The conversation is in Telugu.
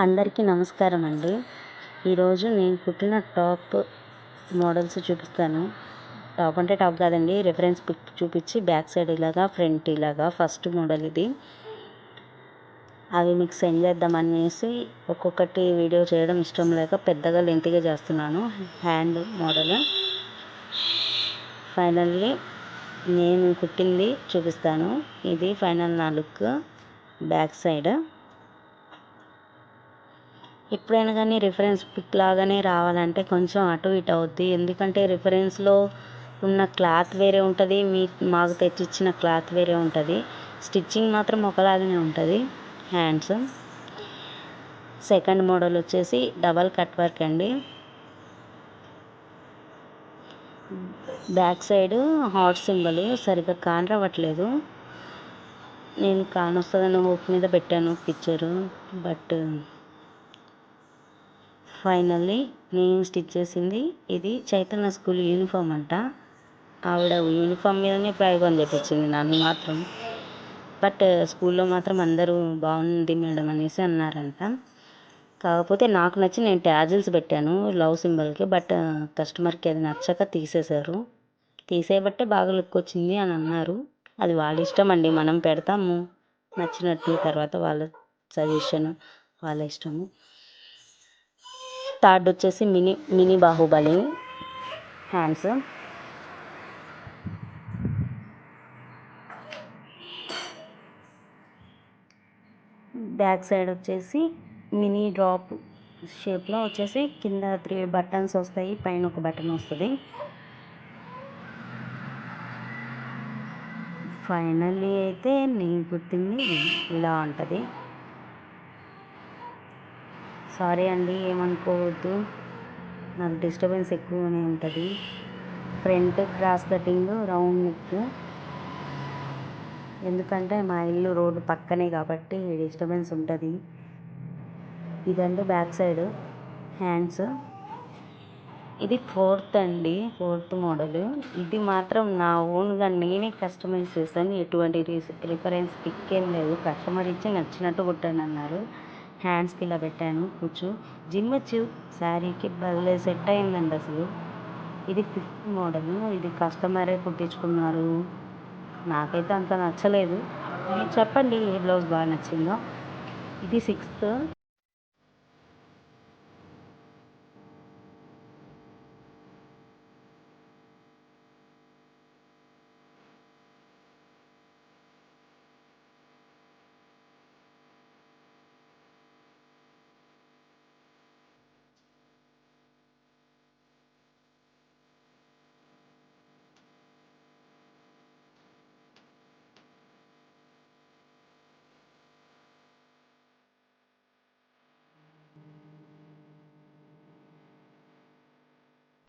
అందరికీ నమస్కారం అండి. ఈరోజు నేను కుట్టిన టాప్ మోడల్స్ చూపిస్తాను. టాప్ అంటే టాప్ కాదండి, రిఫరెన్స్ పిక్ చూపించి బ్యాక్ సైడ్ ఇలాగా, ఫ్రంట్ ఇలాగా ఫస్ట్ మోడల్ ఇది. అవి మీకు సెండ్ చేద్దామనేసి ఒక్కొక్కటి వీడియో చేయడం ఇష్టం లేక పెద్దగా లెంతీగా చేస్తున్నాను. హ్యాండ్ మోడల్ ఫైనల్లీ నేను కుట్టింది చూపిస్తాను. ఇది ఫైనల్ నా లుక్ బ్యాక్ సైడ్. ఎప్పుడైనా కానీ రిఫరెన్స్ పిక్ లాగానే రావాలంటే కొంచెం అటు ఇటు అవుద్ది. ఎందుకంటే రిఫరెన్స్లో ఉన్న క్లాత్ వేరే ఉంటుంది, మాకు తెచ్చిచ్చిన క్లాత్ వేరే ఉంటుంది. స్టిచ్చింగ్ మాత్రం ఒకలాగానే ఉంటుంది. హ్యాండ్స్ సెకండ్ మోడల్ వచ్చేసి డబల్ కట్ వర్క్ అండి. బ్యాక్ సైడ్ హార్ట్ సింబల్ సరిగ్గా కానరావట్లేదు. నేను కానొస్తుందని హోప్ మీద పెట్టాను పిక్చరు, బట్ ఫైనల్లీ నేను స్టిచ్ చేసింది ఇది. చైతన్య స్కూల్ యూనిఫామ్ అంట. ఆవిడ యూనిఫామ్ మీదనే ప్రయోగం చేపించింది నన్ను మాత్రం. బట్ స్కూల్లో మాత్రం అందరూ బాగుంది మేడం అనేసి అన్నారంట. కాకపోతే నాకు నచ్చి నేను ట్యాజిల్స్ పెట్టాను లవ్ సింబల్కి. బట్ కస్టమర్కి అది నచ్చక తీసేశారు. తీసేయబట్టే బాగా లుక్ వచ్చింది అని అన్నారు. అది వాళ్ళ ఇష్టం అండి, మనం పెడతాము నచ్చినట్టు, తర్వాత వాళ్ళ సజెషన్, వాళ్ళ ఇష్టము. థర్డ్ వచ్చేసి mini Baahubali hands. Back side వచ్చేసి మినీ డ్రాప్ షేప్లో వచ్చేసి కింద 3 బటన్స్ వస్తాయి, పైన ఒక బటన్ వస్తుంది. ఫైనల్లీ అయితే నేను కుట్టింది ఇలా ఉంటుంది. సారీ అండి, ఏమనుకోవద్దు, నాకు డిస్టర్బెన్స్ ఎక్కువనే ఉంటుంది. Front cross cutting, round neck. ఎందుకంటే మా ఇల్లు రోడ్డు పక్కనే కాబట్టి డిస్టర్బెన్స్ ఉంటుంది. ఇదండి బ్యాక్ సైడ్ హ్యాండ్స్. ఇది ఫోర్త్ మోడల్. ఇది మాత్రం నా ఓన్గా నేనే కస్టమైజ్ చేశాను. ఎటువంటి రిఫరెన్స్ పిక్ ఏం లేదు. కస్టమర్ ఇచ్చి నచ్చినట్టు కుట్టండి అన్నారు. హ్యాండ్స్కి ఇలా పెట్టాను కూర్చో. జిమ్మిచ్చు శారీకి భలే సెట్ అయిందండి అసలు. ఇది 5th మోడల్. ఇది కస్టమరే కుట్టించుకున్నారు. నాకైతే అంత నచ్చలేదు. మీరు చెప్పండి ఏ బ్లౌజ్ బాగా నచ్చిందో. ఇది 6th.